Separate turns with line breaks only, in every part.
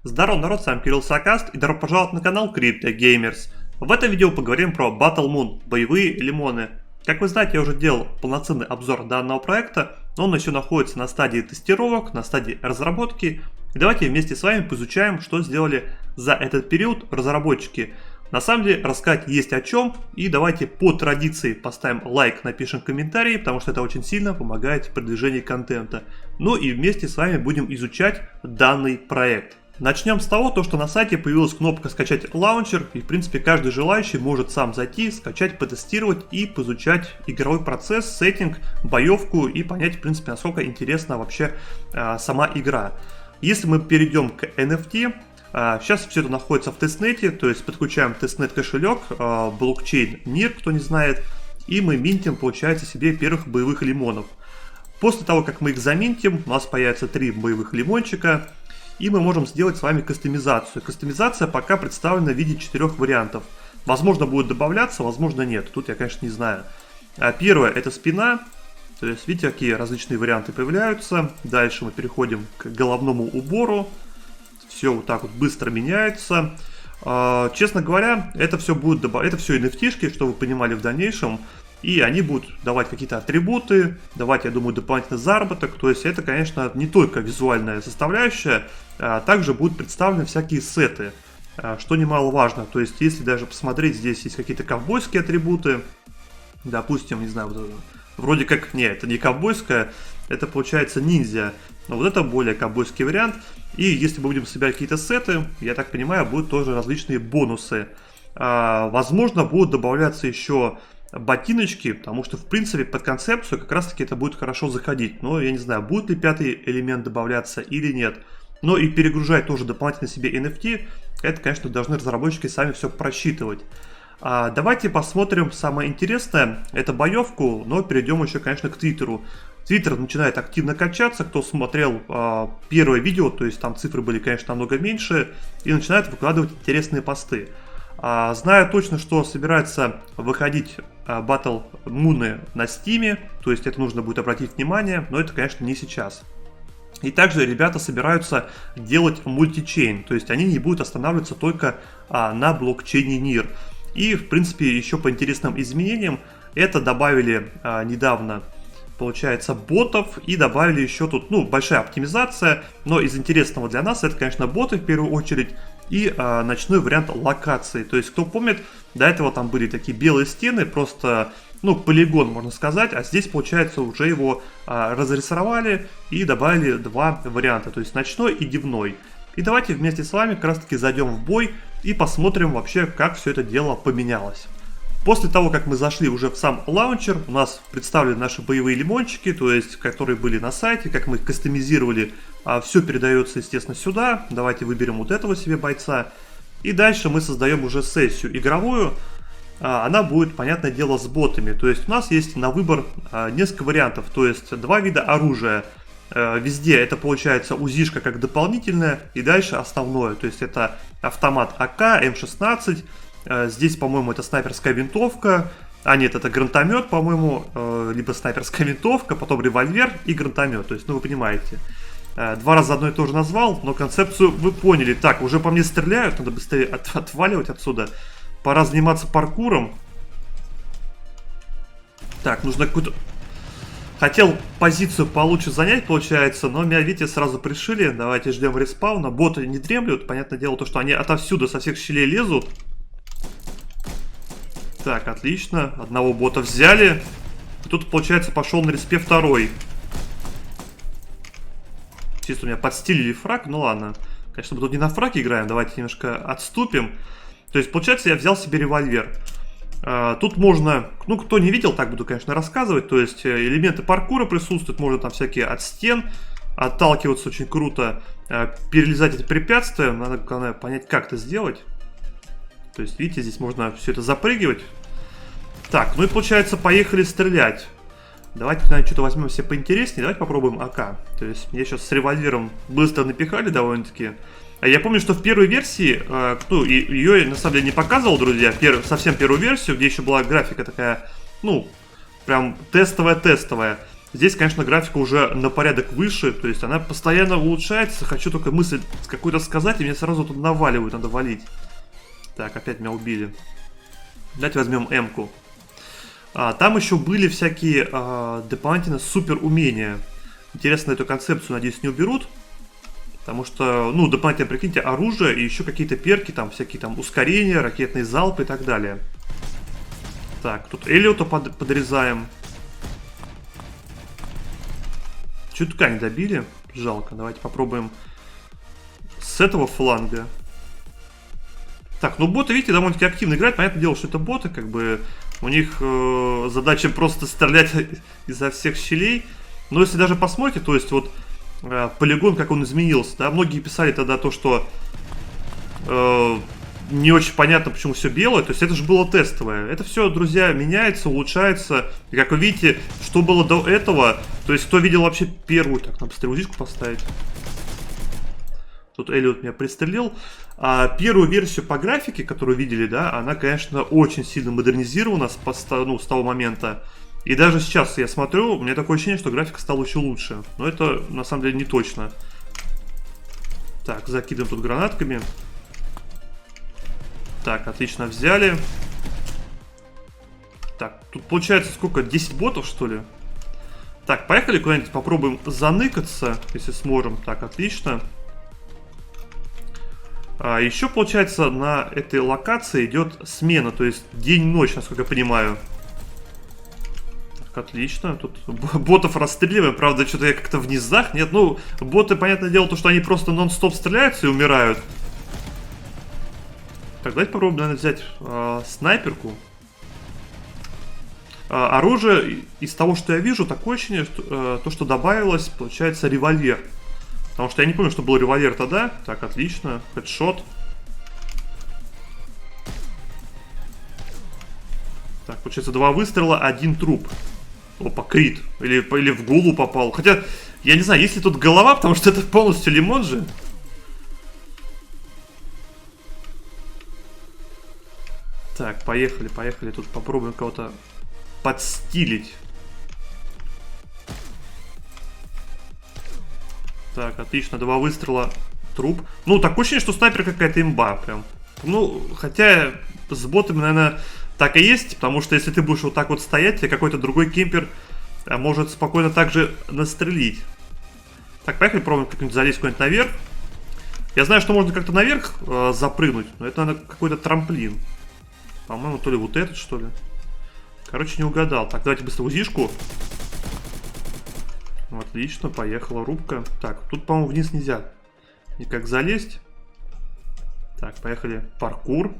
Здорово, народ, с вами Кирилл Сакаст и добро пожаловать на канал Crypto Gamers. В этом видео поговорим про Battle Moon, боевые лимоны. Как вы знаете, я уже делал полноценный обзор данного проекта, но он еще находится на стадии тестировок, на стадии разработки. И давайте вместе с вами поизучаем, что сделали за этот период разработчики. На самом деле, рассказать есть о чем, и давайте по традиции поставим лайк, напишем комментарий, потому что это очень сильно помогает в продвижении контента. Ну и вместе с вами будем изучать данный проект. Начнем с того, что на сайте появилась кнопка «Скачать лаунчер», и в принципе каждый желающий может сам зайти, скачать, потестировать и поизучать игровой процесс, сеттинг, боевку и понять в принципе насколько интересна вообще сама игра. Если мы перейдем к NFT, сейчас все это находится в тестнете, то есть подключаем тестнет кошелек, блокчейн NIR, кто не знает, и мы минтим, получается, себе первых боевых лимонов. После того, как мы их заминтим, у нас появится 3 боевых лимончика, и мы можем сделать с вами кастомизацию. Кастомизация пока представлена в виде 4 вариантов. Возможно, будет добавляться, возможно, нет. Тут я, конечно, не знаю. Первое – это спина. То есть, видите, какие различные варианты появляются. Дальше мы переходим к головному убору. Все вот так вот быстро меняется. Честно говоря, это все будет это все NFT-шки, что вы понимали в дальнейшем. И они будут давать какие-то атрибуты, давать, я думаю, дополнительный заработок. То есть это, конечно, не только визуальная составляющая, также будут представлены всякие сеты, что немаловажно. То есть если даже посмотреть, здесь есть какие-то ковбойские атрибуты, допустим, не знаю, вроде как, нет, это не ковбойская, это получается ниндзя. Но вот это более ковбойский вариант. И если мы будем собирать какие-то сеты, я так понимаю, будут тоже различные бонусы. Возможно, будут добавляться еще ботиночки, потому что, в принципе, под концепцию как раз-таки это будет хорошо заходить. Но я не знаю, будет ли 5-й элемент добавляться или нет. Но и перегружать тоже дополнительно себе NFT, это, конечно, должны разработчики сами все просчитывать. Давайте посмотрим самое интересное, это боевку, но перейдем еще, конечно, к Твиттеру. Твиттер начинает активно качаться, кто смотрел первое видео, то есть там цифры были, конечно, намного меньше, и начинает выкладывать интересные посты. Знаю точно, что собирается выходить Battle Moon на Steam, то есть это нужно будет обратить внимание, но это, конечно, не сейчас. И также ребята собираются делать мультичейн, то есть они не будут останавливаться только на блокчейне NIR. И, в принципе, еще по интересным изменениям, это добавили недавно, получается, ботов, и добавили еще тут, большая оптимизация, но из интересного для нас это, конечно, боты в первую очередь, и ночной вариант локации. То есть, кто помнит, до этого там были такие белые стены, просто, полигон, можно сказать, а здесь, получается, уже его разрисовали и добавили 2 варианта, то есть ночной и дневной. И давайте вместе с вами как раз таки зайдем в бой и посмотрим вообще, как все это дело поменялось. После того, как мы зашли уже в сам лаунчер, у нас представлены наши боевые лимончики, то есть, которые были на сайте, как мы их кастомизировали, все передается, естественно, сюда. Давайте выберем вот этого себе бойца. И дальше мы создаем уже сессию игровую. Она будет, понятное дело, с ботами. То есть, у нас есть на выбор несколько вариантов, то есть, 2 вида оружия. Везде это получается УЗИшка как дополнительная, и дальше основное, то есть, это автомат АК, М16. Здесь, по-моему, это снайперская винтовка. Нет, это гранатомет, по-моему, либо снайперская винтовка, потом револьвер и гранатомет. То есть, вы понимаете. 2 раза одно и то же назвал, но концепцию вы поняли. Так, уже по мне стреляют, надо быстрее отваливать отсюда. Пора заниматься паркуром. Так, нужно какую-то... Хотел позицию получше занять, получается, но меня, видите, сразу пришили. Давайте ждем респауна. Боты не дремлют. Понятное дело, то, что они отовсюду, со всех щелей лезут. Так, отлично. Одного бота взяли. И тут, получается, пошел на респе 2-й. Чисто у меня подстилили фраг. Ну ладно. Конечно, мы тут не на фраге играем. Давайте немножко отступим. То есть, получается, я взял себе револьвер. Тут можно... кто не видел, так буду, конечно, рассказывать. То есть, элементы паркура присутствуют. Можно там всякие от стен отталкиваться очень круто. Перелезать эти препятствия. Надо, главное, понять, как это сделать. То есть, видите, здесь можно все это запрыгивать. Так, и получается, поехали стрелять. Давайте, наверное, что-то возьмем себе поинтереснее. Давайте попробуем АК. То есть, мне сейчас с револьвером быстро напихали довольно-таки. Я помню, что в первой версии, ее на самом деле не показывал, друзья, совсем первую версию, где еще была графика такая, прям тестовая-тестовая. Здесь, конечно, графика уже на порядок выше, то есть она постоянно улучшается. Хочу только мысль какую-то сказать, и мне сразу тут наваливают, надо валить. Так, опять меня убили. Давайте возьмем М-ку. Там еще были всякие дополнительно супер умения. Интересно, эту концепцию, надеюсь, не уберут. Потому что, ну, дополнительно, прикиньте, оружие и еще какие-то перки, там, всякие там ускорения, ракетные залпы и так далее. Так, тут Эллиота подрезаем. Чутка не добили. Жалко. Давайте попробуем с этого фланга. Так, ну боты, видите, довольно-таки активно играют. Понятное дело, что это боты, как бы у них задача просто стрелять изо всех щелей. Но если даже посмотрите, то есть вот полигон, как он изменился, да, многие писали тогда то, что не очень понятно, почему все белое, то есть это же было тестовое. Это все, друзья, меняется, улучшается. И как вы видите, что было до этого, то есть кто видел вообще первую, так, надо быстрее узишку поставить. Тут Эллиот меня пристрелил. Первую версию по графике, которую видели, да, она, конечно, очень сильно модернизирована с того момента. И даже сейчас я смотрю, у меня такое ощущение, что графика стала еще лучше. Но это, на самом деле, не точно. Так, закидываем тут гранатками. Так, отлично, взяли. Так, тут получается сколько? 10 ботов, что ли? Так, поехали куда-нибудь попробуем заныкаться, если сможем. Так, отлично. Еще, получается, на этой локации идет смена, то есть день-ночь, насколько я понимаю. Так, отлично. Тут ботов расстреливаем. Правда, что-то я как-то в низах. Нет, ну, боты, понятное дело, то, что они просто нон-стоп стреляются и умирают. Так, давайте попробуем, наверное, взять снайперку. Оружие, из того, что я вижу, такое ощущение, что, то, что добавилось, получается, револьвер. Потому что я не помню, что был револьвер тогда. Так, отлично. Хедшот. Так, получается, 2 выстрела, 1 труп. Опа, крит. Или в голову попал. Хотя, я не знаю, есть ли тут голова, потому что это полностью лимон же. Так, поехали, поехали. Тут попробуем кого-то подстилить. Так, отлично, 2 выстрела, труп. Ну, такое ощущение, что снайпер какая-то имба прям. Ну, хотя с ботами, наверное, так и есть, потому что если ты будешь вот так вот стоять, тебе какой-то другой кемпер может спокойно также настрелить. Так, поехали, пробуем как-нибудь залезть куда-нибудь наверх. Я знаю, что можно как-то наверх запрыгнуть, но это, наверное, какой-то трамплин. По-моему, то ли вот этот, что ли. Короче, не угадал. Так, давайте быстро узишку. Отлично, поехала рубка. Так, тут, по-моему, вниз нельзя никак залезть. Так, поехали. Паркур.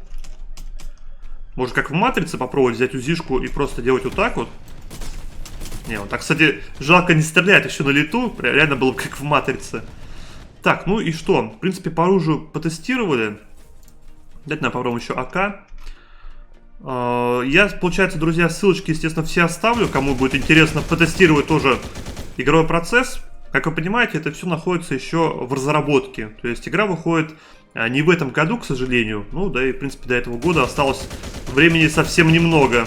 Может, как в Матрице попробовать взять узишку и просто делать вот так вот? Не, вот так, кстати, жалко не стрелять еще на лету. Реально было бы как в Матрице. Так, ну и что? В принципе, по оружию потестировали. Давайте нам попробуем еще АК. Я, получается, друзья, ссылочки, естественно, все оставлю. Кому будет интересно потестировать тоже игровой процесс. Как вы понимаете, это все находится еще в разработке. То есть игра выходит не в этом году, к сожалению. Ну, да и, в принципе, до этого года осталось времени совсем немного.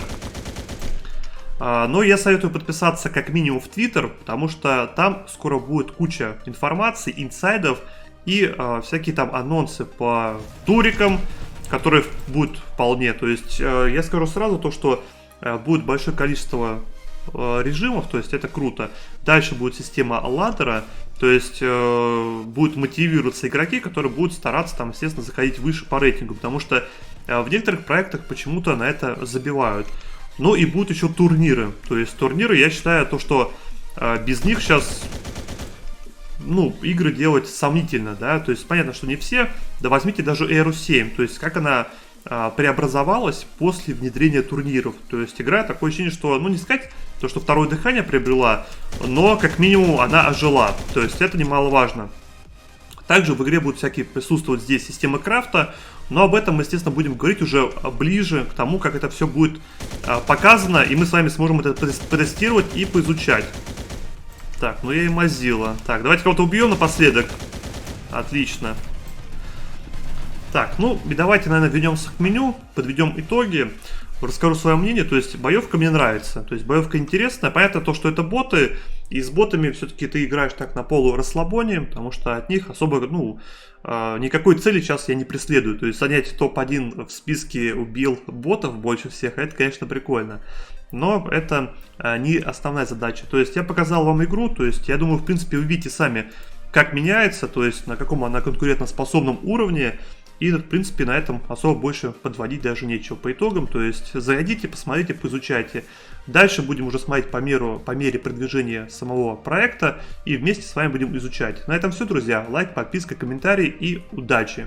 Но я советую подписаться как минимум в Twitter, потому что там скоро будет куча информации, инсайдов и всякие там анонсы по турикам, которые будут вполне. То есть я скажу сразу то, что будет большое количество режимов, то есть это круто. Дальше будет система ладдера, то есть будут мотивироваться игроки, которые будут стараться там, естественно, заходить выше по рейтингу, потому что в некоторых проектах почему-то на это забивают. Ну и будут еще турниры, то есть турниры, я считаю, то, что без них сейчас, ну, игры делать сомнительно, да, то есть понятно, что не все, да возьмите даже Эру 7, то есть как она преобразовалась после внедрения турниров, то есть игра, такое ощущение, что, ну не сказать, то, что второе дыхание приобрела, но как минимум она ожила, то есть это немаловажно. Также в игре будут всякие присутствовать здесь системы крафта, но об этом мы, естественно, будем говорить уже ближе к тому, как это все будет показано, и мы с вами сможем это потестировать и поизучать. Так, ну я и мазила. Так, давайте кого-то убьем напоследок. Отлично. Так, ну и давайте, наверное, вернемся к меню, подведем итоги, расскажу свое мнение. То есть боевка мне нравится, то есть боевка интересная. Понятно то, что это боты, И с ботами все-таки ты играешь так на полурасслабоне, потому что от них особо, никакой цели сейчас я не преследую. То есть занять топ-1 в списке убил ботов больше всех, это, конечно, прикольно. Но это не основная задача. То есть я показал вам игру, то есть я думаю, в принципе, вы видите сами, как меняется, то есть на каком она конкурентоспособном уровне. И, в принципе, на этом особо больше подводить даже нечего по итогам. То есть зайдите, посмотрите, поизучайте. Дальше будем уже смотреть по мере продвижения самого проекта и вместе с вами будем изучать. На этом все, друзья. Лайк, подписка, комментарий и удачи!